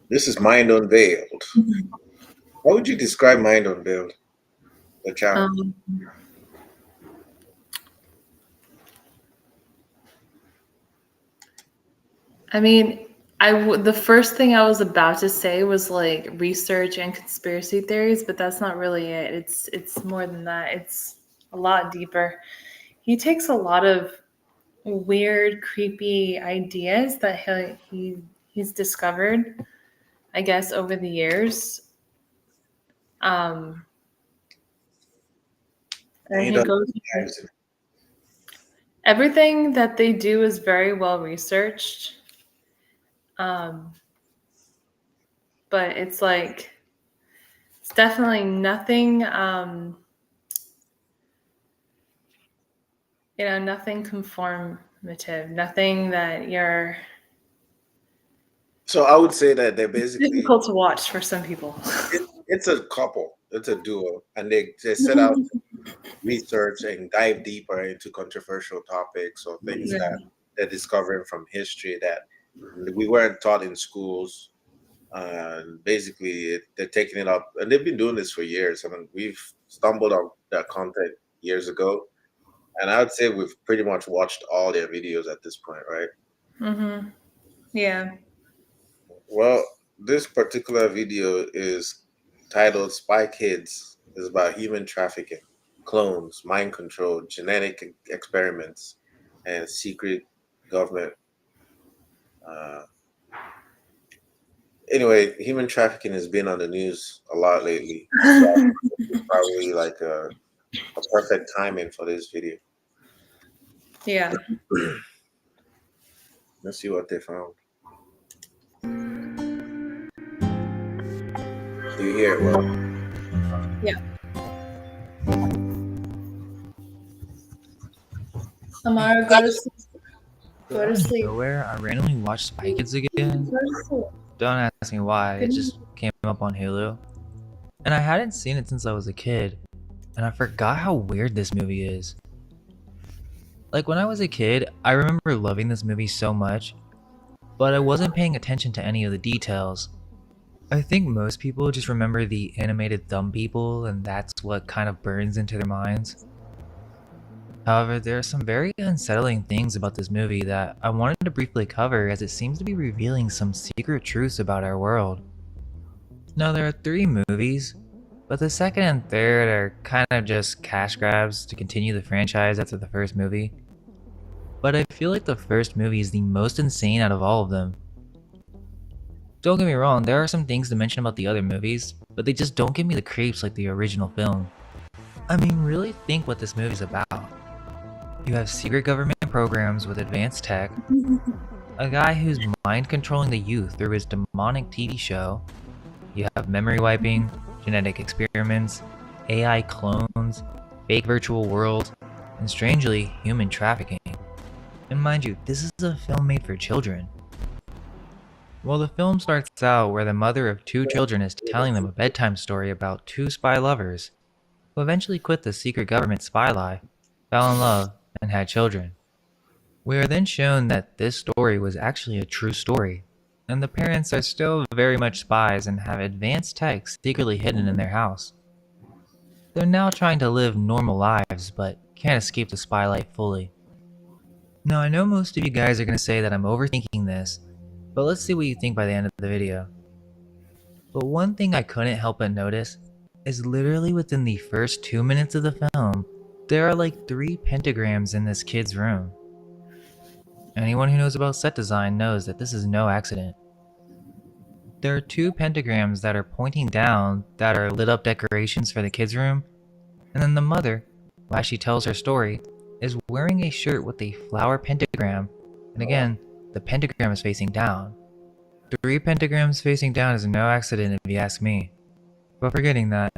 This is Mind Unveiled. How would you describe Mind Unveiled, the channel? Um, I mean, the first thing I was about to say was like research and conspiracy theories, but that's not really it. It's more than that. It's a lot deeper. He takes a lot of weird, creepy ideas that he's discovered, I guess, over the years. Um, And and he he does goes. dives in. Everything that they do is very well researched. Um, but it's like it's definitely nothing. Nothing conformative. Nothing that you're. So I would say that they're It's basically difficult to watch for some people. it's a couple, it's a duo, and they set out to research and dive deeper into controversial topics or things Yeah. that they're discovering from history that we weren't taught in schools. And basically, they're taking it up, and they've been doing this for years. I mean, we've stumbled on that content years ago, and I would say we've pretty much watched all their videos at this point, right? Mm-hmm. Yeah. Well, this particular video is titled Spy Kids. It's about human trafficking, clones, mind control, genetic experiments, and secret government. Uh, anyway, human trafficking has been on the news a lot lately. So it's probably like a perfect timing for this video. Yeah. Let's see what they found. Do you hear it well? Yeah. Amara, go to sleep. Go to sleep. Nowhere, I randomly watched Spy Kids again. Go to sleep. Don't ask me why, it Good just came up on Hulu. And I hadn't seen it since I was a kid, and I forgot how weird this movie is. Like when I was a kid, I remember loving this movie so much, but I wasn't paying attention to any of the details. I think most people just remember the animated thumb people, and that's what kind of burns into their minds. However, there are some very unsettling things about this movie that I wanted to briefly cover as it seems to be revealing some secret truths about our world. Now, there are 3 movies, but the second and third are kind of just cash grabs to continue the franchise after the first movie. But I feel like the first movie is the most insane out of all of them. Don't get me wrong, there are some things to mention about the other movies, but they just don't give me the creeps like the original film. I mean, really think what this movie's about. You have secret government programs with advanced tech, a guy who's mind controlling the youth through his demonic TV show, you have memory wiping, genetic experiments, AI clones, fake virtual worlds, and strangely, human trafficking. And mind you, this is a film made for children. Well, the film starts out where the mother of 2 children is telling them a bedtime story about 2 spy lovers, who eventually quit the secret government spy lie, fell in love, and had children. We are then shown that this story was actually a true story, and the parents are still very much spies and have advanced tech secretly hidden in their house. They're now trying to live normal lives, but can't escape the spy life fully. Now, I know most of you guys are going to say that I'm overthinking this, but let's see what you think by the end of the video. But one thing I couldn't help but notice is literally within the first 2 minutes of the film, there are like 3 pentagrams in this kid's room. Anyone who knows about set design knows that this is no accident. There are 2 pentagrams that are pointing down that are lit up decorations for the kid's room, and then the mother, while she tells her story, is wearing a shirt with a flower pentagram, and again, the pentagram is facing down. 3 pentagrams facing down is no accident if you ask me. But forgetting that,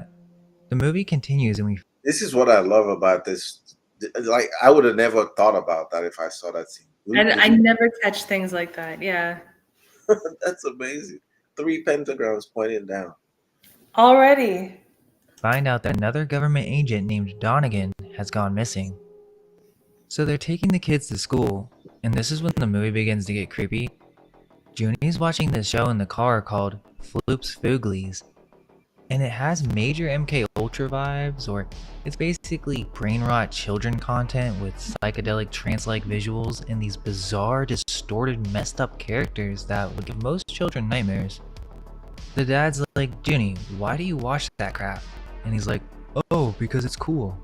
the movie continues and we... This is what I love about this. Like, I would have never thought about that if I saw that scene. And I never catch things like that. Yeah. That's amazing. 3 pentagrams pointing down. Already. find out that another government agent named Donegan has gone missing. So they're taking the kids to school, and this is when the movie begins to get creepy. Junie's watching this show in the car called Floop's Fooglies, and it has major MK Ultra vibes, or it's basically brain rot children content with psychedelic trance-like visuals and these bizarre, distorted, messed up characters that would give most children nightmares. The dad's like, Junie, why do you watch that crap? And he's like, oh, because it's cool.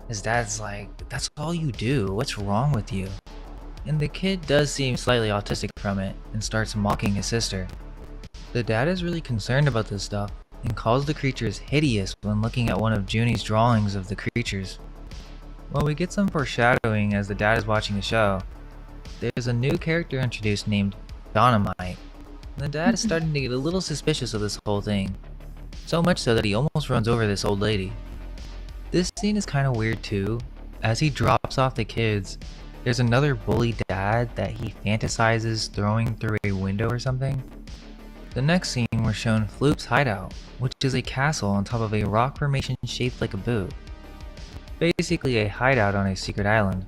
His dad's like, that's all you do, what's wrong with you? And the kid does seem slightly autistic from it and starts mocking his sister. The dad is really concerned about this stuff and calls the creatures hideous when looking at one of Junie's drawings of the creatures. Well, we get some foreshadowing as the dad is watching the show. There's a new character introduced named Dynamite, and the dad is starting to get a little suspicious of this whole thing. So much so that he almost runs over this old lady. This scene is kind of weird too. As he drops off the kids, there's another bully dad that he fantasizes throwing through a window or something. The next scene we're shown Floop's hideout, which is a castle on top of a rock formation shaped like a boot. Basically a hideout on a secret island.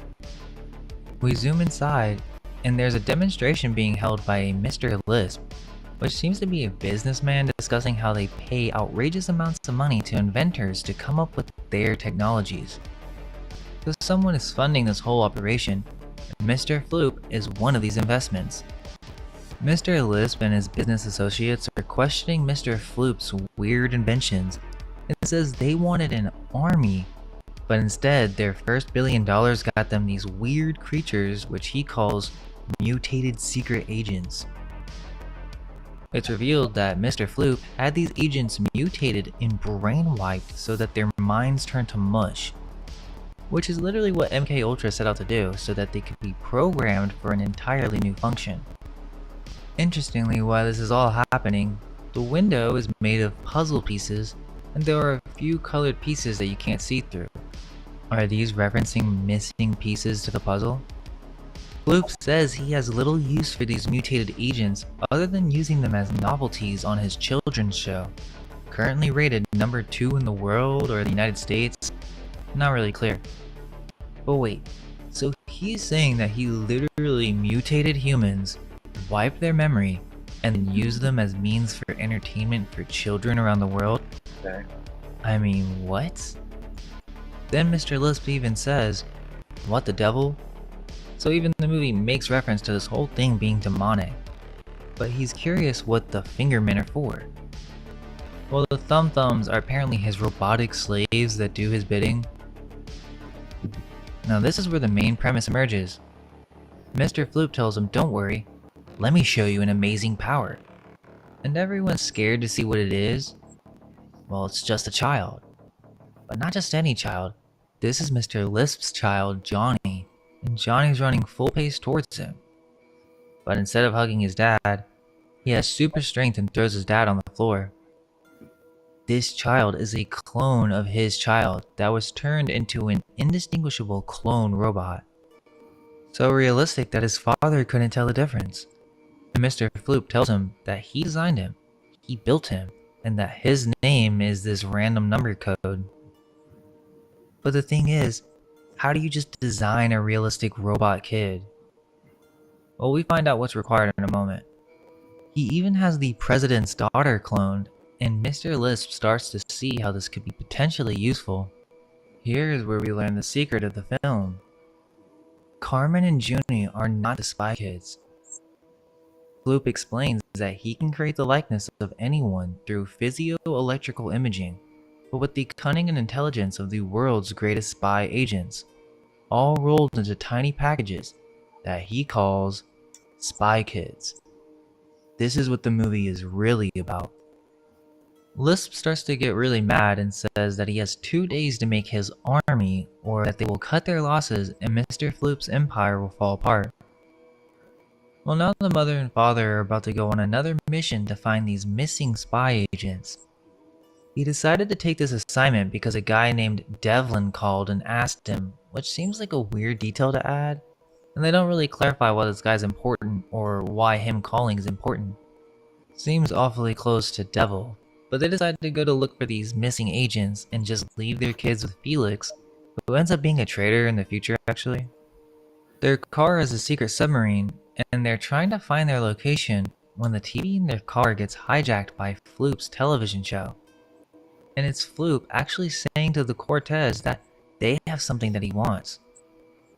We zoom inside, and there's a demonstration being held by a Mr. Lisp, which seems to be a businessman discussing how they pay outrageous amounts of money to inventors to come up with their technologies. So someone is funding this whole operation, and Mr. Floop is one of these investments. Mr. Lisp and his business associates are questioning Mr. Floop's weird inventions and says they wanted an army, but instead their first $1 billion got them these weird creatures which he calls mutated secret agents. It's revealed that Mr. Floop had these agents mutated and brainwiped so that their minds turned to mush, which is literally what MK Ultra set out to do so that they could be programmed for an entirely new function. Interestingly, while this is all happening, the window is made of puzzle pieces and there are a few colored pieces that you can't see through. Are these referencing missing pieces to the puzzle? Floop says he has little use for these mutated agents other than using them as novelties on his children's show, currently rated number 2 in the world or the United States, not really clear. But wait, so he's saying that he literally mutated humans, wiped their memory, and then used them as means for entertainment for children around the world? Okay. I mean, what? Then Mr. Lisp even says, what the devil? So even the movie makes reference to this whole thing being demonic. But he's curious what the fingermen are for. Well, the thumb-thumbs are apparently his robotic slaves that do his bidding. Now this is where the main premise emerges. Mr. Floop tells him, don't worry, let me show you an amazing power. And everyone's scared to see what it is. Well, it's just a child. But not just any child. This is Mr. Lisp's child, Johnny. And Johnny's running full pace towards him. But instead of hugging his dad, he has super strength and throws his dad on the floor. This child is a clone of his child that was turned into an indistinguishable clone robot. So realistic that his father couldn't tell the difference. And Mr. Floop tells him that he designed him, he built him, and that his name is this random number code. But the thing is, how do you just design a realistic robot kid? Well, we find out what's required in a moment. He even has the president's daughter cloned, and Mr. Lisp starts to see how this could be potentially useful. Here is where we learn the secret of the film. Carmen and Junie are not the spy kids. Floop explains that he can create the likeness of anyone through physio-electrical imaging, but with the cunning and intelligence of the world's greatest spy agents, all rolled into tiny packages that he calls Spy Kids. This is what the movie is really about. Lisp starts to get really mad and says that he has 2 days to make his army, or that they will cut their losses and Mr. Floop's empire will fall apart. Well, now the mother and father are about to go on another mission to find these missing spy agents. He decided to take this assignment because a guy named Devlin called and asked him, which seems like a weird detail to add, and they don't really clarify why this guy's important or why him calling is important. Seems awfully close to devil, but they decide to go to look for these missing agents and just leave their kids with Felix, who ends up being a traitor in the future actually. Their car has a secret submarine, and they're trying to find their location when the TV in their car gets hijacked by Floop's television show. And it's Floop actually saying to the Cortez that they have something that he wants.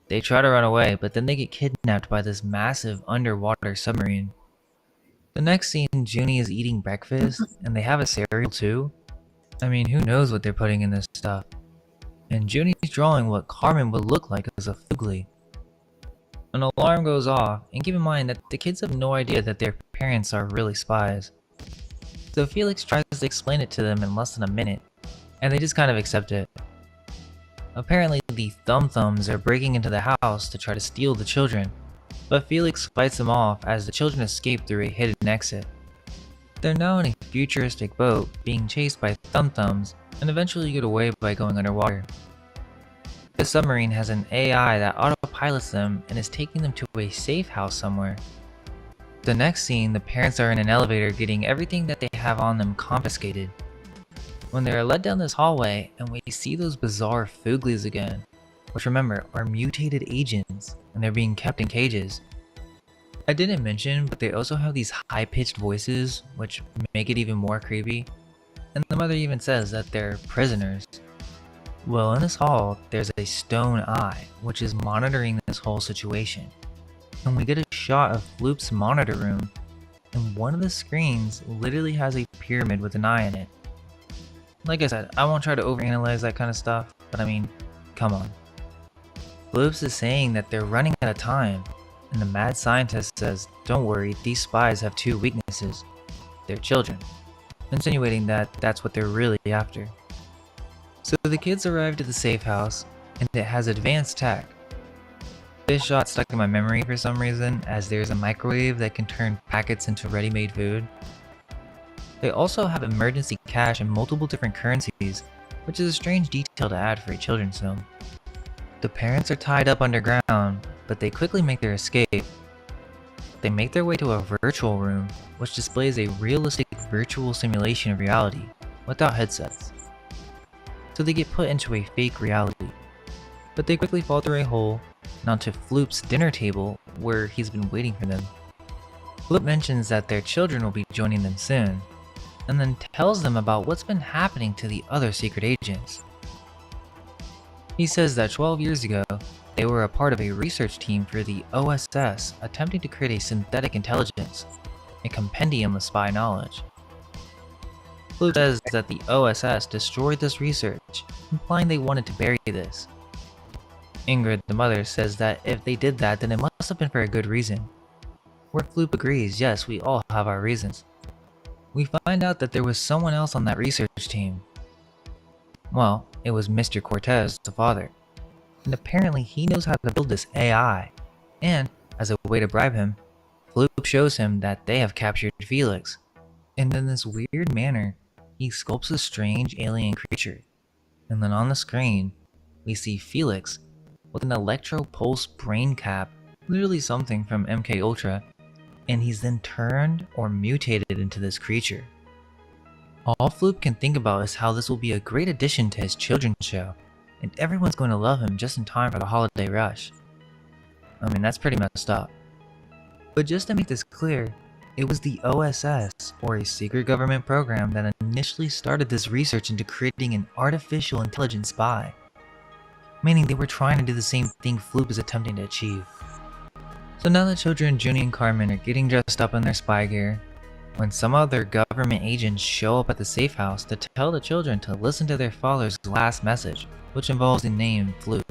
They try to run away, but then they get kidnapped by this massive underwater submarine. The next scene, Junie is eating breakfast, and they have a cereal too. I mean, who knows what they're putting in this stuff. And Junie's drawing what Carmen would look like as a Foogly. An alarm goes off, and keep in mind that the kids have no idea that their parents are really spies. So Felix tries to explain it to them in less than a minute, and they just kind of accept it. Apparently, the Thumb-Thumbs are breaking into the house to try to steal the children, but Felix fights them off as the children escape through a hidden exit. They're now in a futuristic boat, being chased by Thumb-Thumbs, and eventually get away by going underwater. The submarine has an AI that autopilots them and is taking them to a safe house somewhere. The next scene, the parents are in an elevator getting everything that they have on them confiscated. When they are led down this hallway, and we see those bizarre Fooglies again, which remember are mutated agents, and they're being kept in cages. I didn't mention, but they also have these high-pitched voices, which make it even more creepy, and the mother even says that they're prisoners. Well, in this hall, there's a stone eye, which is monitoring this whole situation. And we get a shot of Floop's monitor room, and one of the screens literally has a pyramid with an eye in it. Like I said, I won't try to overanalyze that kind of stuff, but I mean, come on. Floops is saying that they're running out of time, and the mad scientist says, don't worry, these spies have two weaknesses. They're children, insinuating that that's what they're really after. So the kids arrived at the safe house, and it has advanced tech. This shot stuck in my memory for some reason, as there's a microwave that can turn packets into ready-made food. They also have emergency cash in multiple different currencies, which is a strange detail to add for a children's film. The parents are tied up underground, but they quickly make their escape. They make their way to a virtual room, which displays a realistic virtual simulation of reality, without headsets. So they get put into a fake reality. But they quickly fall through a hole and onto Floop's dinner table, where he's been waiting for them. Floop mentions that their children will be joining them soon, and then tells them about what's been happening to the other secret agents. He says that 12 years ago, they were a part of a research team for the OSS attempting to create a synthetic intelligence, a compendium of spy knowledge. Floop says that the OSS destroyed this research, implying they wanted to bury this. Ingrid, the mother, says that if they did that, then it must have been for a good reason. Where Floop agrees, yes, we all have our reasons. We find out that there was someone else on that research team. Well, it was Mr. Cortez, the father. And apparently he knows how to build this AI. And, as a way to bribe him, Floop shows him that they have captured Felix. And in this weird manner, he sculpts a strange alien creature. And then on the screen, we see Felix with an electro-pulse brain cap, literally something from MK Ultra, and he's then turned or mutated into this creature. All Floop can think about is how this will be a great addition to his children's show, and everyone's going to love him just in time for the holiday rush. I mean, that's pretty messed up. But just to make this clear, it was the OSS, or a secret government program, that initially started this research into creating an artificial intelligent spy. Meaning they were trying to do the same thing Floop is attempting to achieve. So now the children, Junie and Carmen, are getting dressed up in their spy gear, when some other government agents show up at the safe house to tell the children to listen to their father's last message, which involves the name Floop.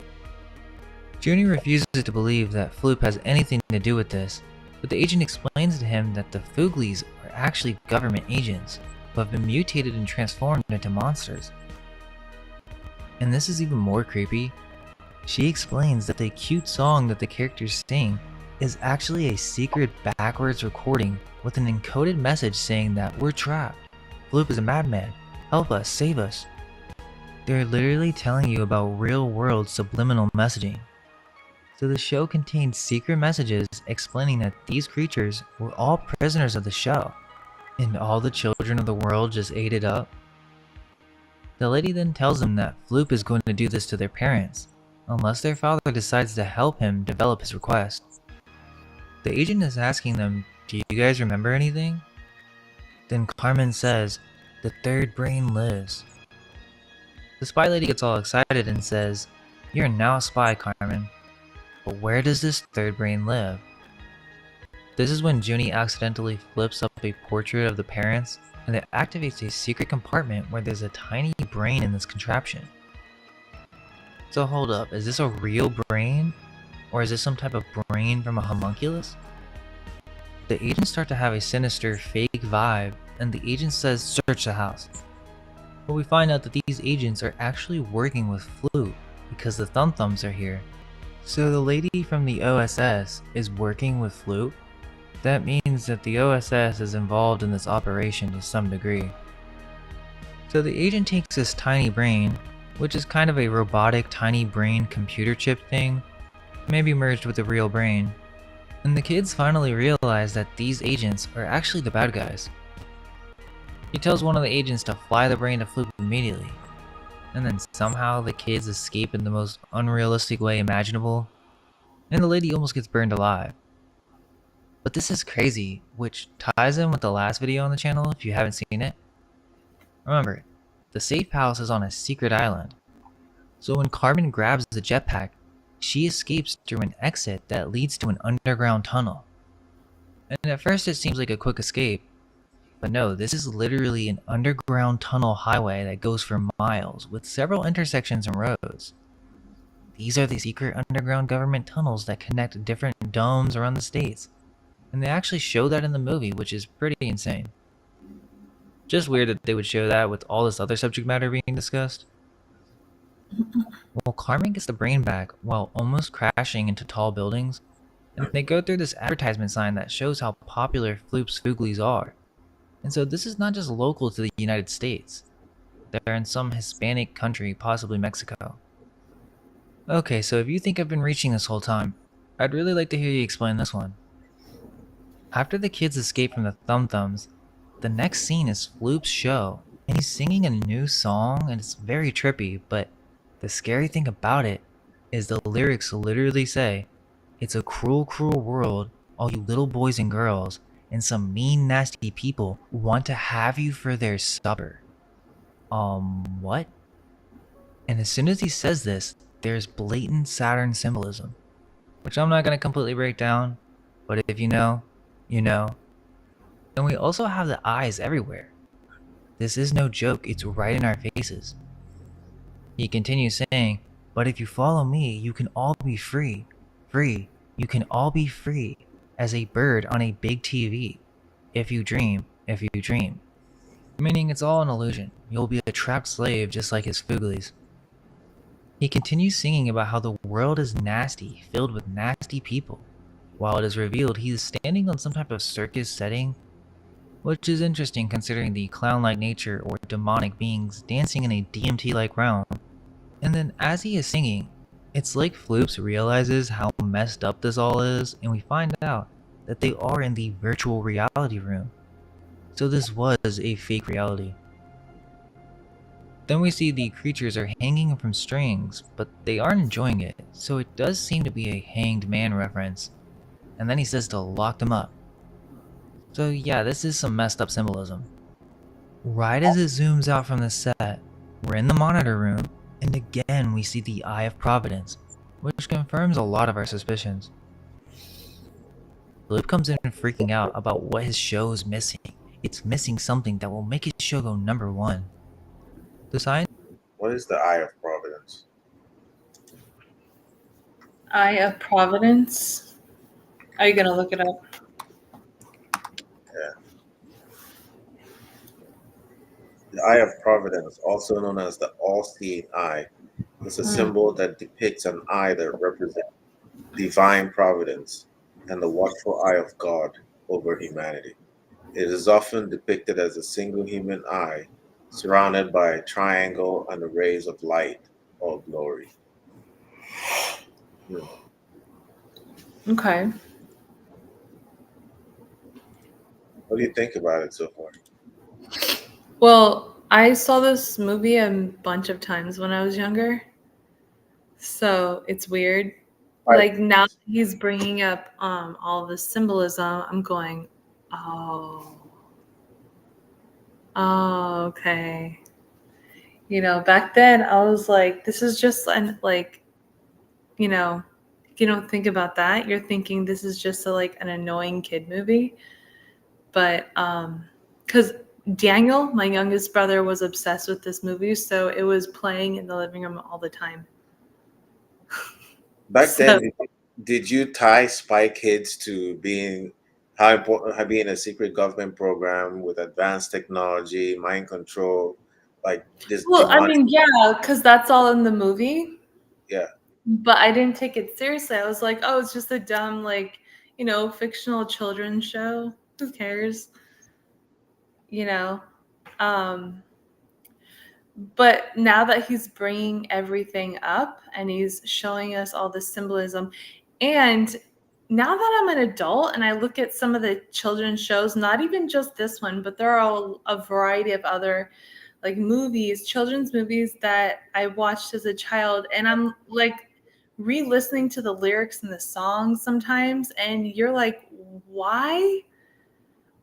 Junie refuses to believe that Floop has anything to do with this, but the agent explains to him that the Fooglies are actually government agents, who have been mutated and transformed into monsters. And this is even more creepy. She explains that the cute song that the characters sing is actually a secret backwards recording with an encoded message saying that we're trapped. Floop is a madman. Help us, save us. They're literally telling you about real-world subliminal messaging. So the show contains secret messages explaining that these creatures were all prisoners of the show, and all the children of the world just ate it up. The lady then tells them that Floop is going to do this to their parents, unless their father decides to help him develop his request. The agent is asking them, "Do you guys remember anything?" Then Carmen says, "The third brain lives." The spy lady gets all excited and says, "You're now a spy, Carmen. But where does this third brain live?" This is when Junie accidentally flips up a portrait of the parents, and it activates a secret compartment where there's a tiny brain in this contraption. So hold up, is this a real brain? Or is this some type of brain from a homunculus? The agents start to have a sinister, fake vibe, and the agent says search the house. But we find out that these agents are actually working with Flute because the Thumb-Thumbs are here. So the lady from the OSS is working with Flute? That means that the OSS is involved in this operation to some degree. So the agent takes this tiny brain, which is kind of a robotic tiny brain computer chip thing, maybe merged with a real brain, and the kids finally realize that these agents are actually the bad guys. He tells one of the agents to fly the brain to Flute immediately, and then somehow the kids escape in the most unrealistic way imaginable, and the lady almost gets burned alive. But this is crazy, which ties in with the last video on the channel if you haven't seen it. Remember, the safe house is on a secret island, so when Carmen grabs the jetpack, she escapes through an exit that leads to an underground tunnel. And at first it seems like a quick escape, but no, this is literally an underground tunnel highway that goes for miles with several intersections and roads. These are the secret underground government tunnels that connect different domes around the states, and they actually show that in the movie, which is pretty insane. Just weird that they would show that with all this other subject matter being discussed. Well, Carmen gets the brain back while almost crashing into tall buildings, and they go through this advertisement sign that shows how popular Floop's Fooglies are. And so this is not just local to the United States. They're in some Hispanic country, possibly Mexico. Okay, so if you think I've been reaching this whole time, I'd really like to hear you explain this one. After the kids escape from the Thumb-Thumbs, the next scene is Floop's show, and he's singing a new song, and it's very trippy, but the scary thing about it is the lyrics literally say, "It's a cruel, cruel world, all you little boys and girls, and some mean, nasty people want to have you for their supper." What? And as soon as he says this, there's blatant Saturn symbolism, which I'm not going to completely break down, but if you know, you know. And we also have the eyes everywhere. This is no joke, it's right in our faces. He continues saying, "But if you follow me, you can all be free. Free. You can all be free. As a bird on a big TV. If you dream, if you dream." Meaning it's all an illusion. You'll be a trapped slave just like his Fooglies. He continues singing about how the world is nasty, filled with nasty people. While it is revealed he is standing on some type of circus setting, which is interesting considering the clown-like nature or demonic beings dancing in a DMT-like realm. And then as he is singing, it's like Floops realizes how messed up this all is, and we find out that they are in the virtual reality room. So this was a fake reality. Then we see the creatures are hanging from strings, but they aren't enjoying it, so it does seem to be a hanged man reference. And then he says to lock them up. So yeah, this is some messed up symbolism. Right as it zooms out from the set, we're in the monitor room, and again we see the Eye of Providence, which confirms a lot of our suspicions. Flip comes in freaking out about what his show is missing. It's missing something that will make his show go #1. The science. What is the Eye of Providence? Eye of Providence. Are you gonna look it up? Yeah. The Eye of Providence, also known as the All-Seeing Eye, is a symbol that depicts an eye that represents divine providence and the watchful eye of God over humanity. It is often depicted as a single human eye surrounded by a triangle and the rays of light or glory. Okay. What do you think about it so far? Well, I saw this movie a bunch of times when I was younger, so it's weird. Like now he's bringing up all the symbolism. I'm going, oh, okay. Back then I was like, this is just like, if you don't think about that, you're thinking this is just like an annoying kid movie. But because Daniel, my youngest brother, was obsessed with this movie, so it was playing in the living room all the time. Back then, did you tie Spy Kids to being how important being a secret government program with advanced technology, mind control, like this Well, I demonic? mean, yeah, because that's all in the movie. Yeah, But I didn't take it seriously. I was like, oh, it's just a dumb, like, fictional children's show. Who cares? You know? Um, but now that he's bringing everything up and he's showing us all the symbolism, and now that I'm an adult and I look at some of the children's shows, not even just this one, but there are a variety of other like movies, children's movies that I watched as a child, and I'm like re-listening to the lyrics and the songs sometimes, and you're like, why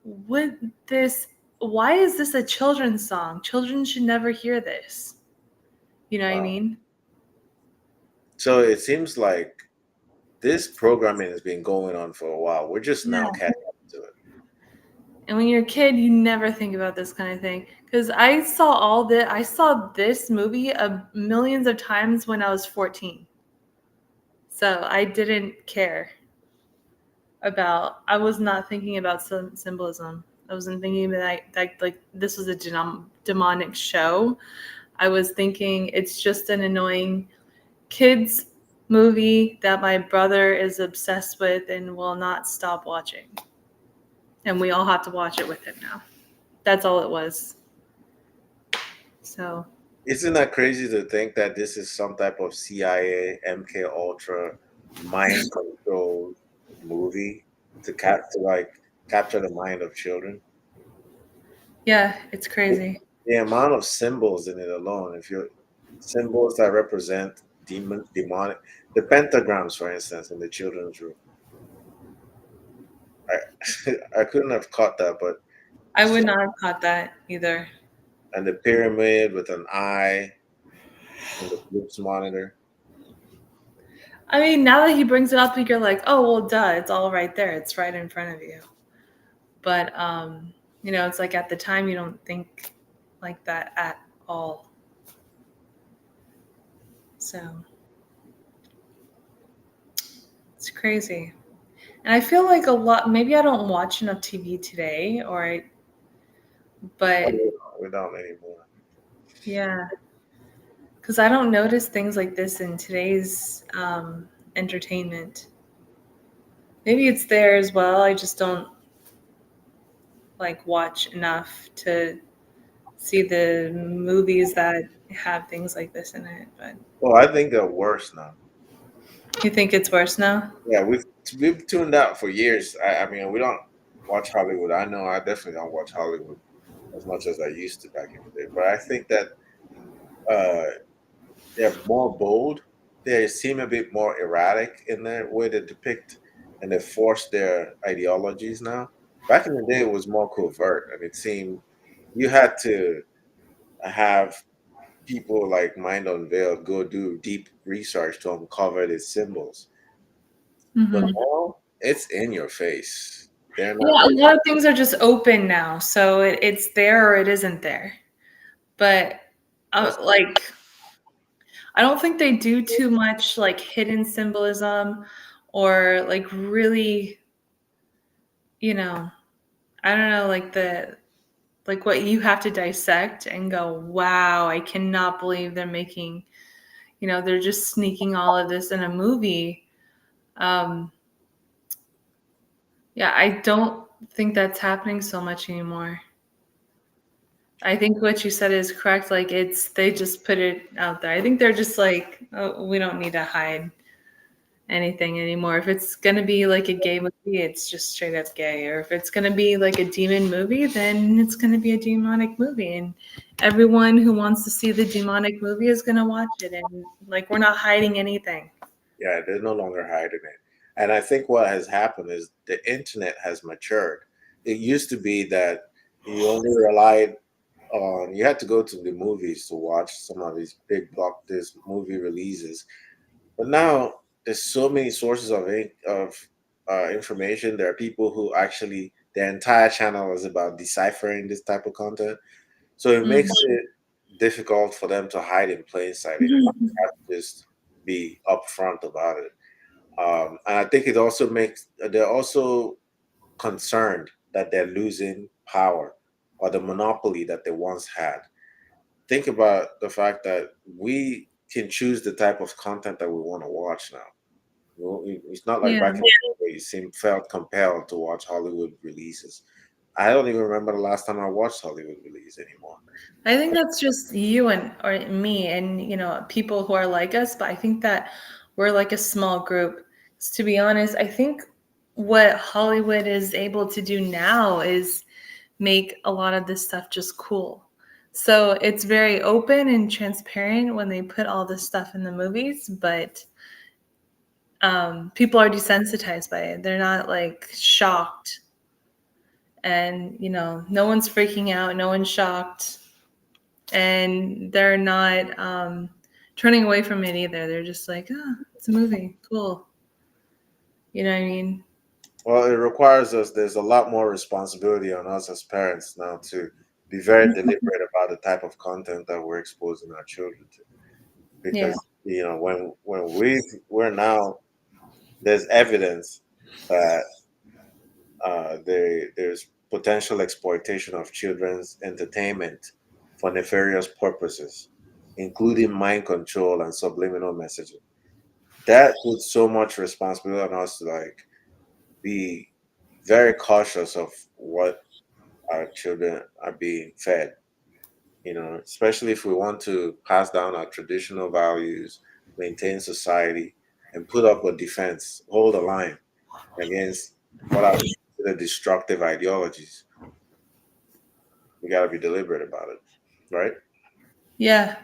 would this? Why is this a children's song? Children should never hear this. You know what I wow. mean? So it seems like this programming has been going on for a while. We're just now Yeah. catching up to it. And when you're a kid, you never think about this kind of thing. Because I saw this movie millions of times when I was 14. So I didn't care I was not thinking about some symbolism. I wasn't thinking that like this was a demonic show. I was thinking it's just an annoying kids movie that my brother is obsessed with and will not stop watching. And we all have to watch it with him now. That's all it was. So Isn't that crazy to think that this is some type of CIA, MK Ultra, mind control movie to capture the mind of children? yeah, it's crazy. The amount of symbols in it alone, if you're symbols that represent demonic, the pentagrams, for instance, in the children's room. I I couldn't have caught that, but I would not have caught that either. and the pyramid with an eye and the Bluetooth monitor. I mean, now that he brings it up, you're like, oh, well, duh, it's all right there. It's right in front of you. But, it's like at the time you don't think like that at all. So it's crazy. And I feel like maybe I don't watch enough TV today but We don't anymore. yeah, because I don't notice things like this in today's entertainment. Maybe it's there as well. I just don't like watch enough to see the movies that have things like this in it. But Well, I think they're worse now. you think it's worse now? Yeah, we've tuned out for years. I mean, we don't watch Hollywood. I know I definitely don't watch Hollywood as much as I used to back in the day. But I think that they're more bold. They seem a bit more erratic in their way they depict and they force their ideologies now. Back in the day, it was more covert, and it seemed you had to have people like Mind Unveiled go do deep research to uncover these symbols. But Mm-hmm. now it's in your face. They're Yeah, not. a lot of things are just open now, so it's there or it isn't there. But like, I don't think they do too much like hidden symbolism or like really, I don't know, like what you have to dissect and go, wow, I cannot believe they're making, they're just sneaking all of this in a movie. Yeah, I don't think that's happening so much anymore. I think what you said is correct. Like they just put it out there. I think they're just like, oh, we don't need to hide anything anymore. If it's gonna be like a gay movie, it's just straight up gay. Or if it's gonna be like a demon movie, then it's gonna be a demonic movie. And everyone who wants to see the demonic movie is gonna watch it. And like we're not hiding anything. Yeah, they're no longer hiding it. And I think what has happened is the internet has matured. It used to be that you only relied on, you had to go to the movies to watch some of these big block this movie releases. But now there's so many sources of information. There are people who actually their entire channel is about deciphering this type of content. So it makes it difficult for them to hide in plain sight. They have to just be upfront about it. And I think it also makes they're also concerned that they're losing power or the monopoly that they once had. Think about the fact that we can choose the type of content that we want to watch now. It's not like Yeah. back in the day where you felt compelled to watch Hollywood releases. I don't even remember the last time I watched Hollywood release anymore. I think that's just you and or me and people who are like us, but I think that we're like a small group. 'Cause to be honest, I think what Hollywood is able to do now is make a lot of this stuff just cool. So it's very open and transparent when they put all this stuff in the movies, but people are desensitized by it. They're not like shocked, and no one's freaking out, no one's shocked, and they're not turning away from it either. They're just like, oh, it's a movie, cool. You know what I mean? Well, it requires us, there's a lot more responsibility on us as parents now to be very deliberate about the type of content that we're exposing our children to. Yeah. Because, when we're now, there's evidence that there's potential exploitation of children's entertainment for nefarious purposes, including mind control and subliminal messaging. That puts so much responsibility on us to like be very cautious of what our children are being fed, especially if we want to pass down our traditional values, maintain society, and put up a defense, hold a line against what are considered destructive ideologies. We got to be deliberate about it, right? Yeah.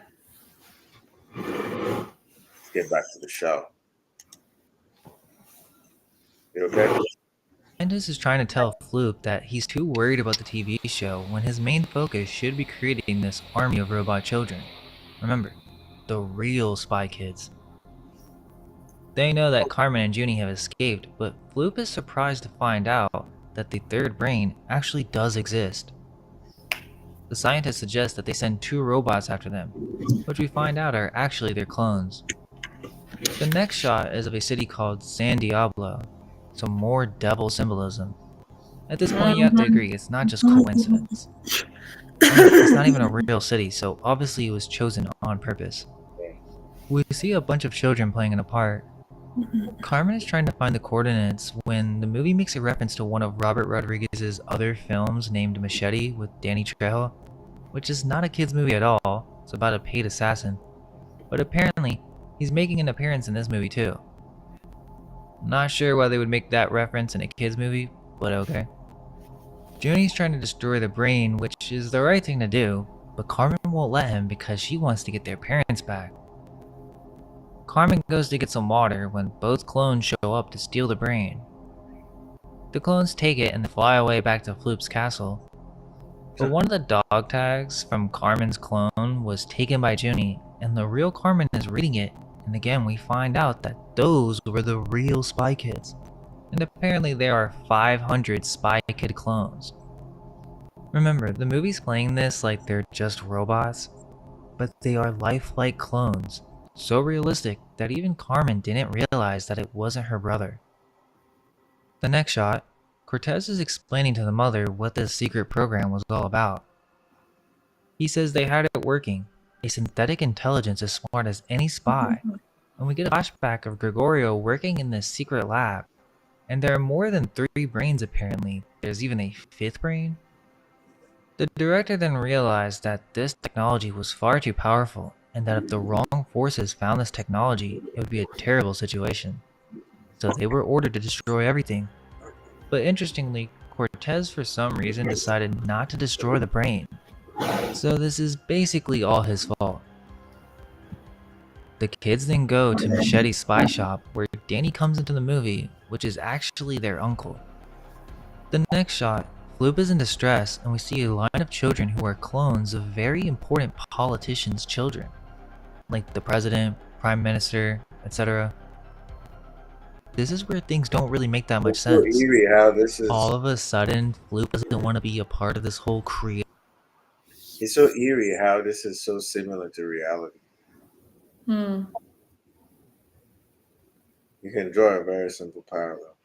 Let's get back to the show. You okay? Scientist is trying to tell Floop that he's too worried about the TV show when his main focus should be creating this army of robot children. Remember, the real Spy Kids. They know that Carmen and Junie have escaped, but Floop is surprised to find out that the third brain actually does exist. The scientist suggests that they send 2 robots after them, which we find out are actually their clones. The next shot is of a city called San Diablo, so more devil symbolism. At this point, you have to agree, it's not just coincidence. It's not even a real city, so obviously it was chosen on purpose. We see a bunch of children playing in a park. Carmen is trying to find the coordinates when the movie makes a reference to one of Robert Rodriguez's other films named Machete with Danny Trejo, which is not a kid's movie at all. It's about a paid assassin. But apparently, he's making an appearance in this movie too. Not sure why they would make that reference in a kid's movie, but okay. Junie's trying to destroy the brain, which is the right thing to do, but Carmen won't let him because she wants to get their parents back. Carmen goes to get some water when both clones show up to steal the brain. The clones take it and fly away back to Floop's castle. But one of the dog tags from Carmen's clone was taken by Junie, and the real Carmen is reading it, and again we find out that those were the real Spy Kids. And apparently there are 500 Spy Kid clones. Remember, the movie's playing this like they're just robots, but they are lifelike clones, so realistic that even Carmen didn't realize that it wasn't her brother. The next shot, Cortez is explaining to the mother what this secret program was all about. He says they had it working, a synthetic intelligence as smart as any spy, and we get a flashback of Gregorio working in this secret lab. And there are more than 3 brains apparently, there's even a 5th brain? The director then realized that this technology was far too powerful, and that if the wrong forces found this technology, it would be a terrible situation. So they were ordered to destroy everything. But interestingly, Cortez for some reason decided not to destroy the brain. So this is basically all his fault. The kids then go to Machete's spy shop where Danny comes into the movie, which is actually their uncle. The next shot, Floop is in distress and we see a line of children who are clones of very important politicians' children, like the president, prime minister, etc. This is where things don't really make that much It's so sense. eerie how this is. All of a sudden, Floop doesn't want to be a part of this whole It's so eerie how this is so similar to reality. Hmm. You can draw a very simple parallel.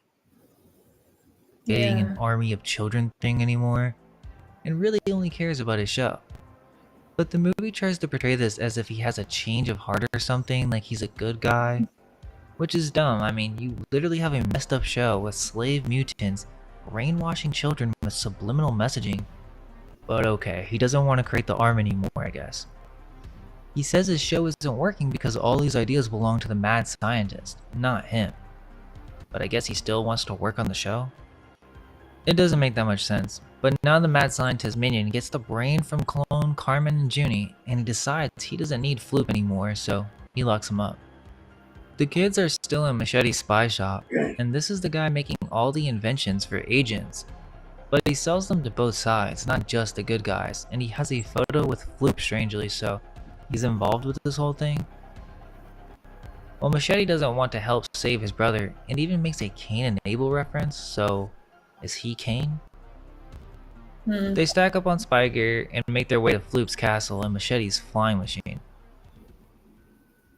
creating Yeah. an army of children thing anymore, and really only cares about his show. But the movie tries to portray this as if he has a change of heart or something, like he's a good guy, which is dumb. I mean, you literally have a messed up show with slave mutants brainwashing children with subliminal messaging. But okay, he doesn't want to create the arm anymore, I guess. He says his show isn't working because all these ideas belong to the mad scientist, not him. But I guess he still wants to work on the show? It doesn't make that much sense, but now the mad scientist minion gets the brain from clone Carmen and Junie, and he decides he doesn't need Floop anymore, so he locks him up. The kids are still in Machete's spy shop, and this is the guy making all the inventions for agents. But he sells them to both sides, not just the good guys, and he has a photo with Floop strangely, so he's involved with this whole thing. Well, Machete doesn't want to help save his brother, and even makes a Cain and Abel reference, so is he Cain? Hmm. They stack up on spy gear and make their way to Floop's castle and Machete's flying machine.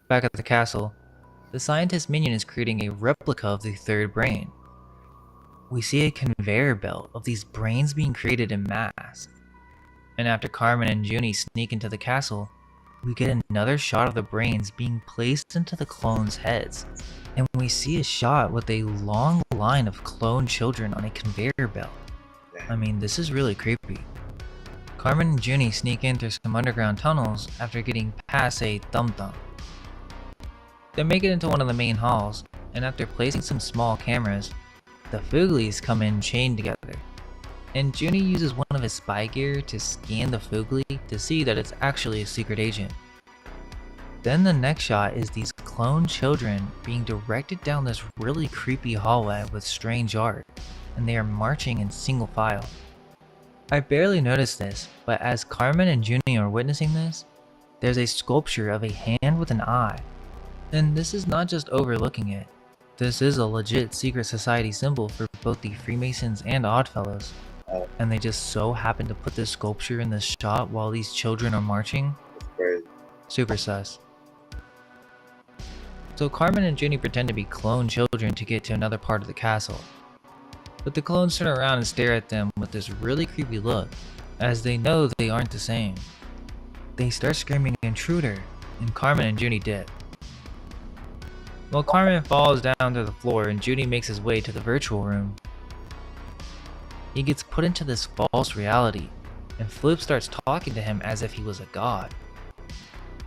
Back at the castle, the scientist minion is creating a replica of the third brain. We see a conveyor belt of these brains being created in mass. And after Carmen and Junie sneak into the castle, we get another shot of the brains being placed into the clones' heads. And we see a shot with a long line of clone children on a conveyor belt. I mean, this is really creepy. Carmen and Junie sneak in through some underground tunnels after getting past a thumb-thumb. They make it into one of the main halls, and after placing some small cameras, the Fooglies come in chained together. And Junie uses one of his spy gear to scan the Foogly to see that it's actually a secret agent. Then the next shot is these clone children being directed down this really creepy hallway with strange art, and they are marching in single file. I barely noticed this, but as Carmen and Junie are witnessing this, there's a sculpture of a hand with an eye. And this is not just overlooking it. This is a legit secret society symbol for both the Freemasons and Oddfellows. And they just so happen to put this sculpture in this shot while these children are marching. Crazy. Super sus. So Carmen and Junie pretend to be clone children to get to another part of the castle. But the clones turn around and stare at them with this really creepy look, as they know they aren't the same. They start screaming intruder, and Carmen and Junie dip. Well, Carmen falls down to the floor and Junie makes his way to the virtual room. He gets put into this false reality, and Floop starts talking to him as if he was a god.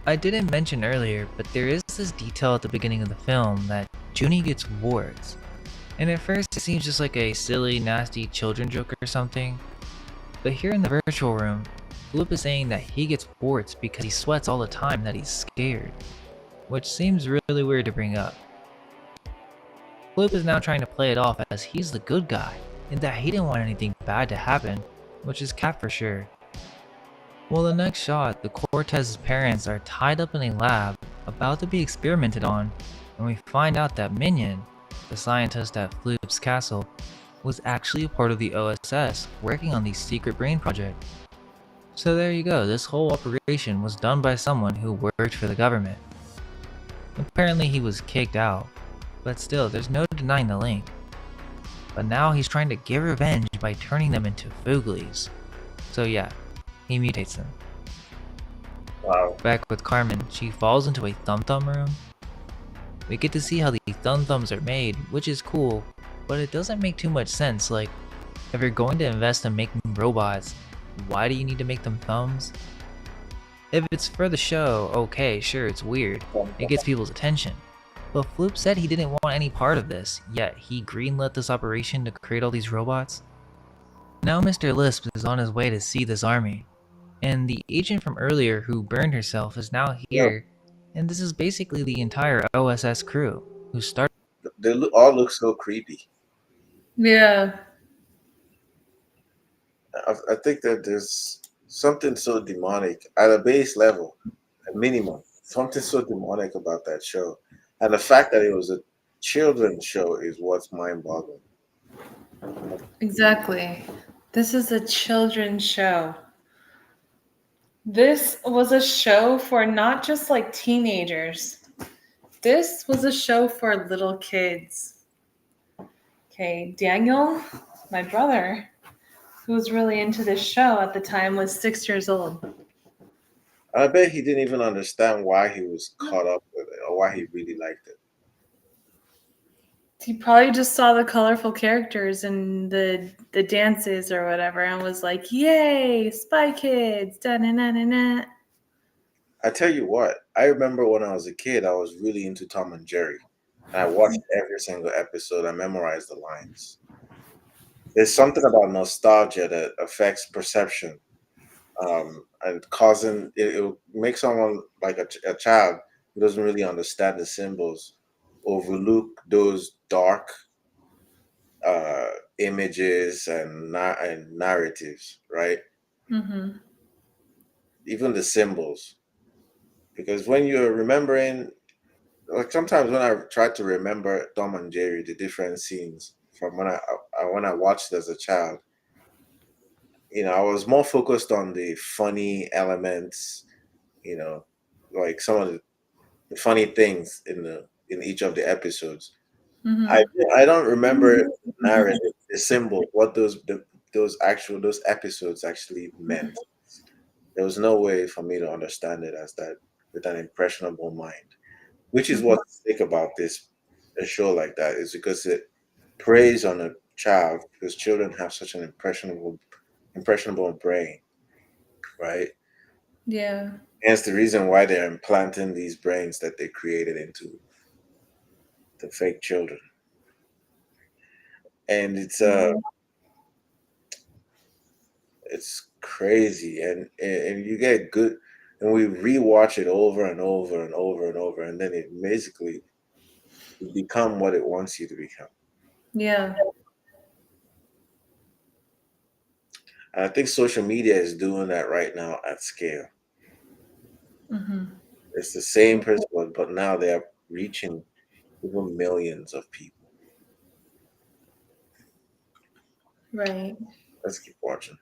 I didn't mention earlier, but there is this detail at the beginning of the film that Junie gets warts. And at first it seems just like a silly, nasty children joke or something. But here in the virtual room, Floop is saying that he gets warts because he sweats all the time that he's scared. Which seems really weird to bring up. Floop is now trying to play it off as he's the good guy, and that he didn't want anything bad to happen, which is cap for sure. Well, the next shot, the Cortez's parents are tied up in a lab, about to be experimented on, and we find out that Minion, the scientist at Floop's castle, was actually a part of the OSS working on the secret brain project. So there you go, this whole operation was done by someone who worked for the government. Apparently he was kicked out, but still there's no denying the link. But now he's trying to get revenge by turning them into Fooglies. So yeah, he mutates them. Wow. Back with Carmen, she falls into a thumb-thumb room. We get to see how the thumb-thumbs are made, which is cool, but it doesn't make too much sense. Like, if you're going to invest in making robots, why do you need to make them thumbs? If it's for the show, okay, sure, it's weird. It gets people's attention. But Floop said he didn't want any part of this, yet he greenlit this operation to create all these robots. Now Mr. Lisp is on his way to see this army, and the agent from earlier who burned herself is now here, And this is basically the entire OSS crew who started. They all look so creepy. Yeah. I think that there's something so demonic at a base level, a minimum. Something so demonic about that show, and the fact that it was a children's show is what's mind-boggling. Exactly. This is a children's show. This was a show for not just like teenagers. This was a show for little kids. Okay, Daniel, my brother, who was really into this show at the time, was 6 years old. I bet he didn't even understand why he was caught up with it or why he really liked it. He probably just saw the colorful characters and the dances or whatever and was like, "Yay, Spy Kids!" Da na na na na. I tell you what, I remember when I was a kid, I was really into Tom and Jerry. And I watched every single episode. I memorized the lines. There's something about nostalgia that affects perception, and causing it will make someone like a child who doesn't really understand the symbols overlook those dark images and narratives, right? Mm-hmm. Even the symbols, because when you're remembering, like sometimes when I try to remember Tom and Jerry, the different scenes from when I watched as a child, I was more focused on the funny elements, you know, like some of the funny things in each of the episodes. I Mm-hmm. I don't remember the narrative, the symbol, what those episodes actually meant. There was no way for me to understand it as that with an impressionable mind, which is Mm-hmm. what's sick about a show like that is because it preys on a child because children have such an impressionable brain, right? Yeah. And it's the reason why they're implanting these brains that they created into the fake children. And it's crazy, and you get good, and we rewatch it over and over and over and over, and then it basically become what it wants you to become. Yeah. And I think social media is doing that right now at scale. Mm-hmm. It's the same principle, but now they're reaching even millions of people. Right. Let's keep watching.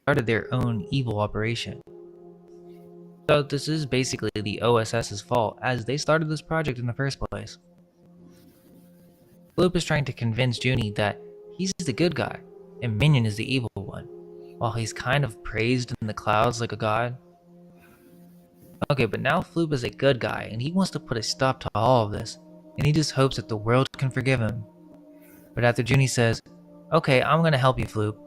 Started their own evil operation. So this is basically the OSS's fault, as they started this project in the first place. Floop is trying to convince Junie that he's the good guy, and Minion is the evil one, while he's kind of praised in the clouds like a god. Okay, but now Floop is a good guy, and he wants to put a stop to all of this, and he just hopes that the world can forgive him. But after Junie says, "Okay, I'm gonna help you, Floop,"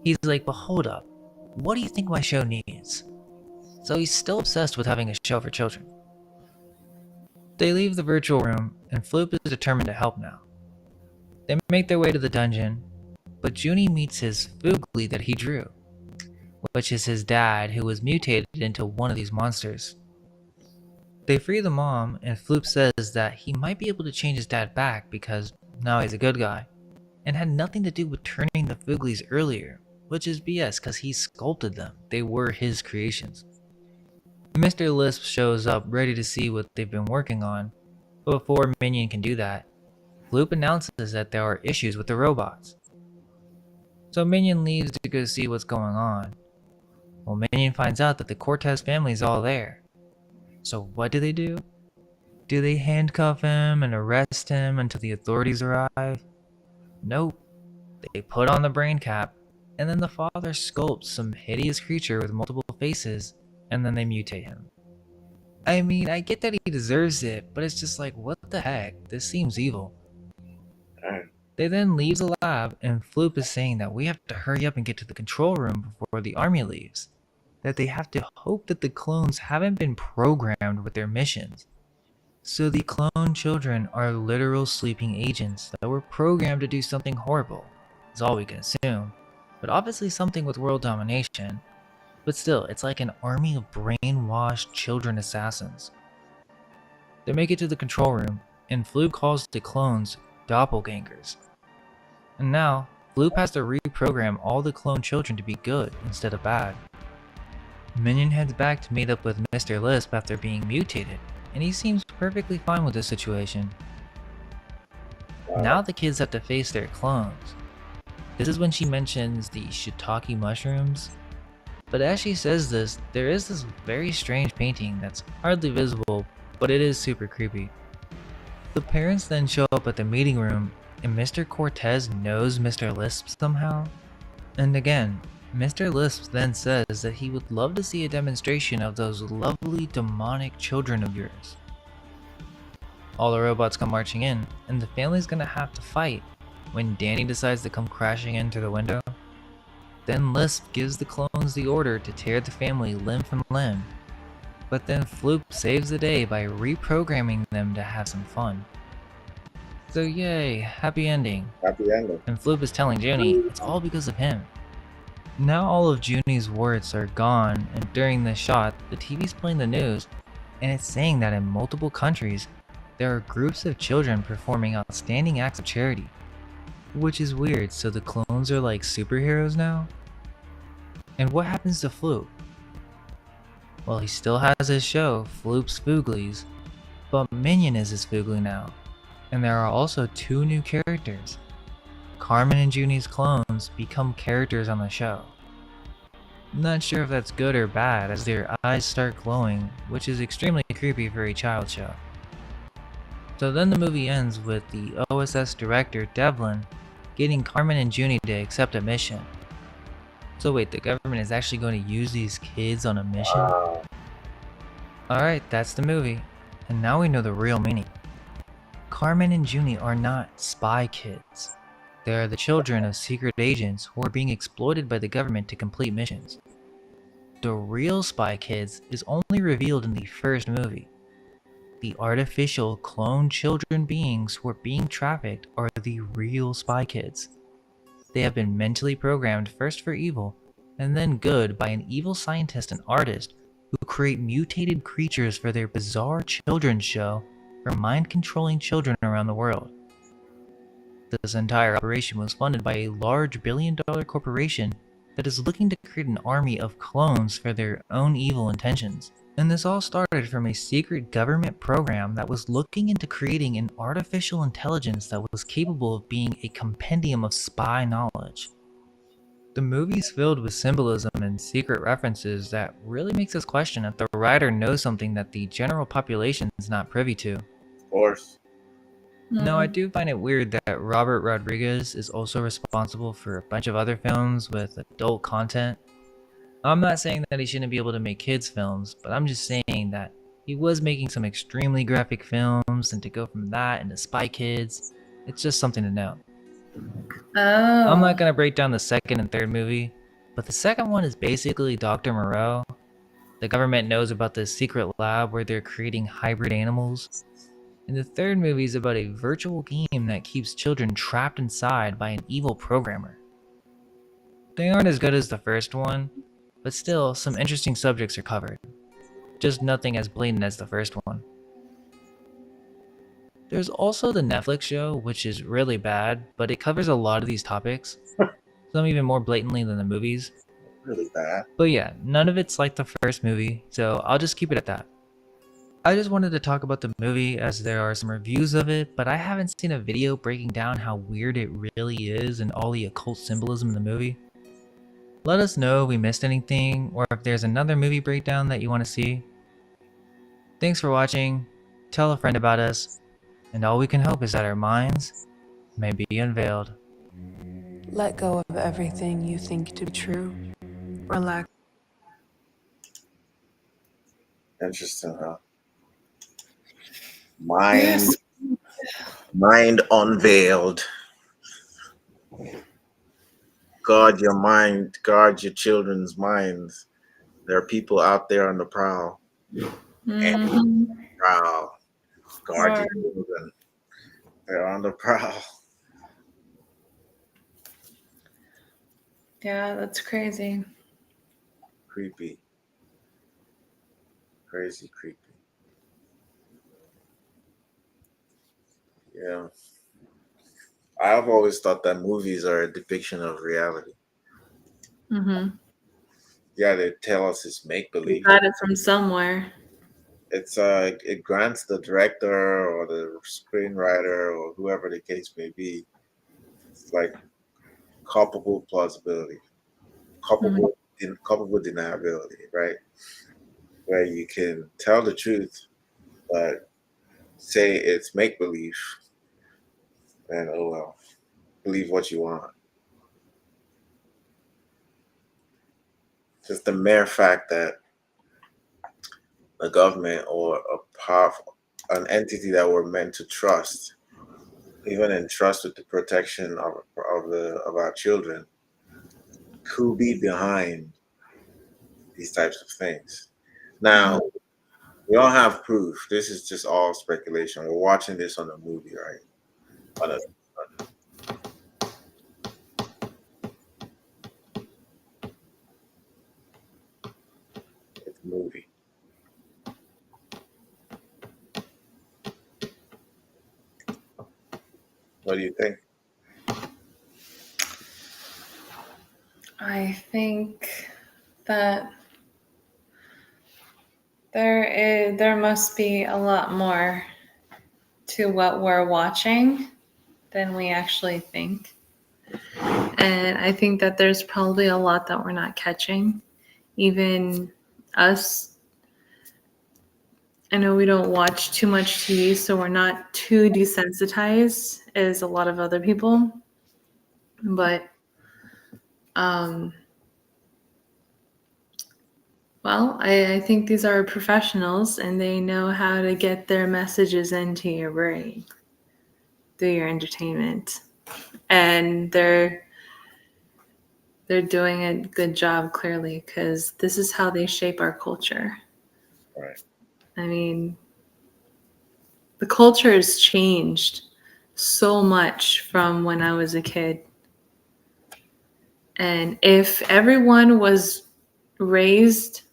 he's like, "But hold up, what do you think my show needs?" So he's still obsessed with having a show for children. They leave the virtual room, and Floop is determined to help now. They make their way to the dungeon, but Junie meets his Foogly that he drew, which is his dad who was mutated into one of these monsters. They free the mom, and Floop says that he might be able to change his dad back because now he's a good guy, and had nothing to do with turning the Fooglies earlier, which is BS because he sculpted them. They were his creations. Mr. Lisp shows up ready to see what they've been working on, but before Minion can do that, Floop announces that there are issues with the robots. So Minion leaves to go see what's going on. Well, Minion finds out that the Cortez family is all there. So what do? Do they handcuff him and arrest him until the authorities arrive? Nope. They put on the brain cap, and then the father sculpts some hideous creature with multiple faces, and then they mutate him. I mean, I get that he deserves it, but it's just like, what the heck? This seems evil. Alright. They then leave the lab, and Floop is saying that we have to hurry up and get to the control room before the army leaves. That they have to hope that the clones haven't been programmed with their missions. So the clone children are literal sleeping agents that were programmed to do something horrible, is all we can assume, but obviously something with world domination. But still, it's like an army of brainwashed children assassins. They make it to the control room, and Floop calls the clones doppelgangers. And now, Floop has to reprogram all the clone children to be good instead of bad. Minion heads back to meet up with Mr. Lisp after being mutated, and he seems perfectly fine with the situation. Now the kids have to face their clones. This is when she mentions the shiitake mushrooms. But as she says this, there is this very strange painting that's hardly visible, but it is super creepy. The parents then show up at the meeting room, and Mr. Cortez knows Mr. Lisp somehow. And again, Mr. Lisp then says that he would love to see a demonstration of those lovely demonic children of yours. All the robots come marching in, and the family's gonna have to fight when Danny decides to come crashing in through the window. Then Lisp gives the clones the order to tear the family limb from limb. But then Floop saves the day by reprogramming them to have some fun. So yay, happy ending. Happy ending. And Floop is telling Junie it's all because of him. Now all of Junie's words are gone, and during this shot, the TV's playing the news, and it's saying that in multiple countries, there are groups of children performing outstanding acts of charity. Which is weird, so the clones are like superheroes now? And what happens to Floop? Well, he still has his show, Floop's Fooglies, but Minion is his Foogly now. And there are also two new characters. Carmen and Junie's clones become characters on the show. Not sure if that's good or bad, as their eyes start glowing, which is extremely creepy for a child show. So then the movie ends with the OSS director, Devlin, getting Carmen and Junie to accept a mission. So wait, the government is actually going to use these kids on a mission? Alright, that's the movie. And now we know the real meaning. Carmen and Junie are not spy kids. They are the children of secret agents who are being exploited by the government to complete missions. The real spy kids is only revealed in the first movie. The artificial cloned children beings who are being trafficked are the real spy kids. They have been mentally programmed first for evil, and then good by an evil scientist and artist who create mutated creatures for their bizarre children's show for mind-controlling children around the world. This entire operation was funded by a large billion-dollar corporation that is looking to create an army of clones for their own evil intentions. And this all started from a secret government program that was looking into creating an artificial intelligence that was capable of being a compendium of spy knowledge. The movie's filled with symbolism and secret references that really makes us question if the writer knows something that the general population is not privy to. Of course. Now, I do find it weird that Robert Rodriguez is also responsible for a bunch of other films with adult content. I'm not saying that he shouldn't be able to make kids films, but I'm just saying that he was making some extremely graphic films, and to go from that into Spy Kids, it's just something to note. Oh. I'm not going to break down the second and third movie, but the second one is basically Dr. Moreau. The government knows about this secret lab where they're creating hybrid animals. And the third movie is about a virtual game that keeps children trapped inside by an evil programmer. They aren't as good as the first one, but still, some interesting subjects are covered. Just nothing as blatant as the first one. There's also the Netflix show, which is really bad, but it covers a lot of these topics, some even more blatantly than the movies. Really bad. But yeah, none of it's like the first movie, so I'll just keep it at that. I just wanted to talk about the movie as there are some reviews of it, but I haven't seen a video breaking down how weird it really is and all the occult symbolism in the movie. Let us know if we missed anything, or if there's another movie breakdown that you want to see. Thanks for watching, tell a friend about us, and all we can hope is that our minds may be unveiled. Let go of everything you think to be true. Relax. Interesting, huh? Mind unveiled. Guard your mind, guard your children's minds. There are people out there on the prowl. Mhm. Prowl. guardian children. They're on the prowl. Yeah, that's crazy. Creepy. Crazy creepy. Yeah. I've always thought that movies are a depiction of reality. Mm-hmm. Yeah, they tell us it's make You believe. got it from somewhere. It's it grants the director or the screenwriter or whoever the case may be, it's like culpable plausibility, Mhm. culpable deniability, right? Where you can tell the truth, but say it's make believe, and oh well, believe what you want. Just the mere fact that a government or an entity that we're meant to trust, even entrust with the protection of our children, could be behind these types of things. Now, we don't have proof. This is just all speculation. We're watching this on a movie, right? On a it's a movie. What do you think? I think that there must be a lot more to what we're watching than we actually think. And I think that there's probably a lot that we're not catching. Even us, I know we don't watch too much TV, so we're not too desensitized as a lot of other people. But, well, I think these are professionals and they know how to get their messages into your brain through your entertainment. And they're doing a good job, clearly, because this is how they shape our culture. Right. I mean, the culture has changed so much from when I was a kid. And if everyone was raised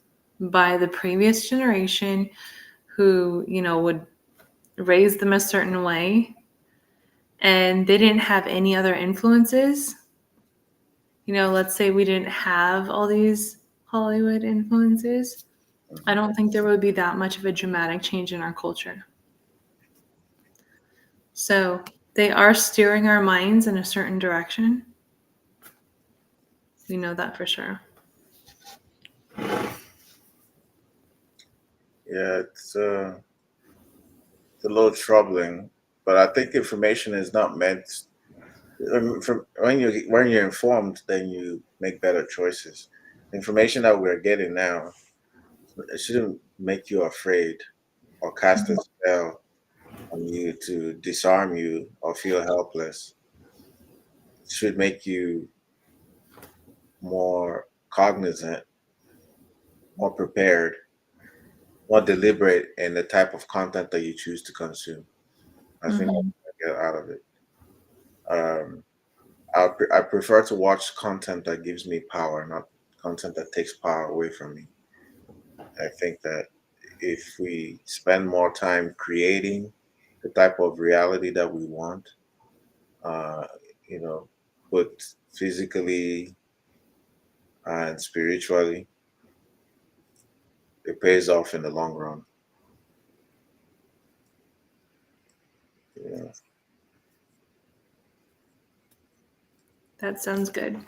by the previous generation who, would raise them a certain way and they didn't have any other influences, let's say we didn't have all these Hollywood influences, I don't think there would be that much of a dramatic change in our culture. So they are steering our minds in a certain direction. We know that for sure. Yeah, it's a little troubling, but I think information is not meant. From when you're informed, then you make better choices. The information that we're getting now, it shouldn't make you afraid or cast a spell on you to disarm you or feel helpless. It should make you more cognizant, more prepared, more deliberate in the type of content that you choose to consume. I think that's what I get out of it. Um, I prefer to watch content that gives me power, not content that takes power away from me. I think that if we spend more time creating the type of reality that we want, uh, you know, both physically and spiritually, it pays off in the long run. Yeah. That sounds good.